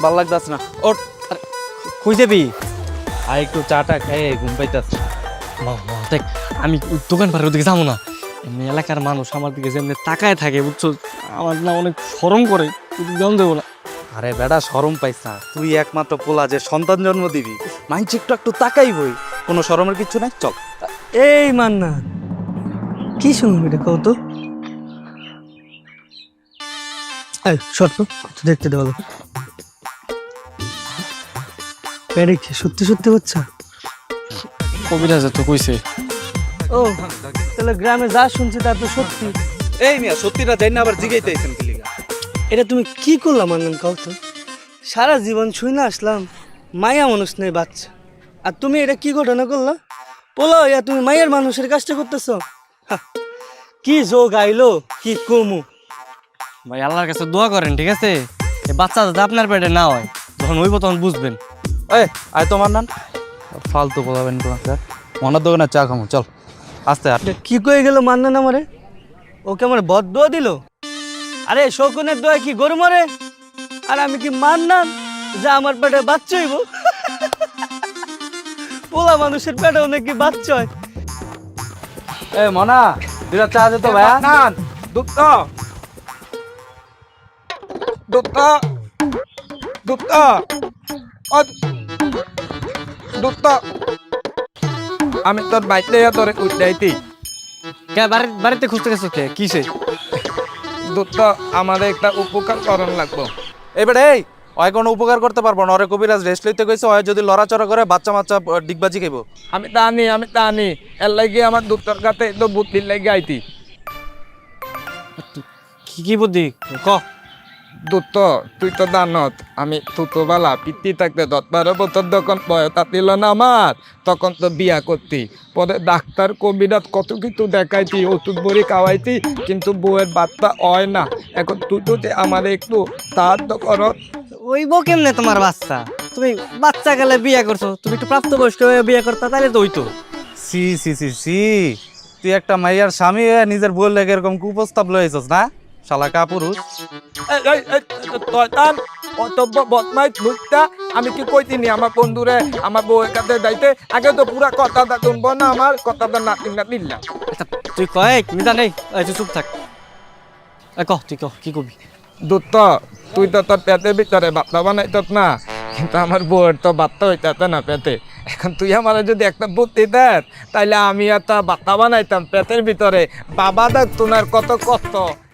ভাল লাগতাছ না ওঠ। কই যাবি? আর একটু চাটা খেয়ে ঘুম পাইতাছ। দেখ আমি দোকান পাড়ের ওদিকে যাবো না। এমনি এলাকার মানুষ আমার দিকে যেমনি তাকায় থাকে বুঝছো, আমার না অনেক শরম করে, জান দেবো না। আরে বেটা শরম পাইছ না, তুই একমাত্র পোলা যে সন্তান জন্ম দিবি, মাইন্ড একটু একটু তাকাইবই, কোনো শরমের কিছু নাই। চল। এই মান্না, কি শুনবি এটা কত? শর্ত দেখতে দেওয়া পেরে কি সত্যি সত্যি হচ্ছে? কবিরাজ তো কইছে। ও তাহলে গ্রামে যা শুনছি তা তো সত্যি। এই মিয়া সত্যিটা জানি না আবার জিগাইতেছেন কি লিগা? এটা তুমি কি করলাম মান্নান কাউ তো? সারা জীবন শুই না আসলাম মায়া মানুষ নেই বাচ্চা, আর তুমি এটা কি ঘটনা করলা? পোলা ইয়া তুমি মায়ের মানুষের কাজটা করতেছ। কি যোগ আইলো কি কমু। ভাই আল্লাহর কাছে দোয়া করেন, ঠিক আছে? এই বাচ্চা যাতে আপনার পেটে না হয়, যখন হইব তখন বুঝবেন। এই আয় তোমার নান ফালতু বলাবেন কোন স্যার, মনের দোকানে চা খামু। চল আস্তে আর। কি কয়ে গেল মান্নান আমারে? ওকে আমার বদ দোয়া দিল? আরে শকুনের দোয়া কি গরু মরে? আর আমি কি মান্নান যে আমার পেটে বাচ্চা হইব? পোলা মানুষের পেটেও নাকি বাচ্চা হয়? এ মনা দুটা চা দে তো ভাইয়া। নান দুটো দুটো দুটো দুটো আমি তোর বাইতে তোর উঠাইতি কে বাড়িতে খুঁজতে গেছো কে? কিসে? দুটো আমাদের একটা উপকার করণ লাগবো। এবারে এই ওই কোনো উপকার করতে পারবো না, ওরে কবিরাজ রেস্ট লইতে কইছে, ওই যদি লড়াচড়া করে বাচ্চা মাচ্চা ডিগবাজি খাইব। আমি তা আনি এর লাগে আমার দুটোর কাছে তো বুদ্ধির লাগে আইতি। কি কি বুদ্ধি ক? দুটো তুই তো জানত আমি তুতোবালা পিতি থাকতে 10-12 বছর যখন বয়স ছিল না আমার, তখন তো বিয়া করতি। পরে ডাক্তার কবিরাজ কত কিছু দেখাইতি, ওষুধ বড়ি খাওয়াইতি, কিন্তু বউয়ের বাচ্চা হয় না। এখন তুই তো যে আমার একটু সাহায্য কর। ওইব কেমনে তোমার বাচ্চা? তুমি বাচ্চা গেলে বিয়ে করছো, তুমি একটু প্রাপ্তবয়স্ক হয়ে বিয়ে করতা তাহলে তো হইতো। সি সি সি সি, তুই একটা মাইয়ার স্বামী হয়ে নিজের বউর লেগে এরকম কুপ্রস্তাব লইছস না, শালা কাপুরুষ। আমি কি কইতিনি আমার বন্ধুরে আমার বউয়ের কাছে যাইতে? আগে তো পুরা কথাটা শুনবো না, আমার কথাটা না দিল্লা। আচ্ছা তুই কয় মিতা নেই, তুই চুপ থাক। ক তুই ক কি করবি? দুধ তুই তো তোর পেটের ভিতরে বাচ্চা বানাইত না, কিন্তু আমার বউয়ের তো বাচ্চা হইতে না পেটে। এখন তুই আমার যদি একটা বুদ্ধি দেন, তাইলে আমি একটা বাচ্চা বানাইতাম পেটের ভিতরে, বাবা দেখ তোমার কত কষ্ট।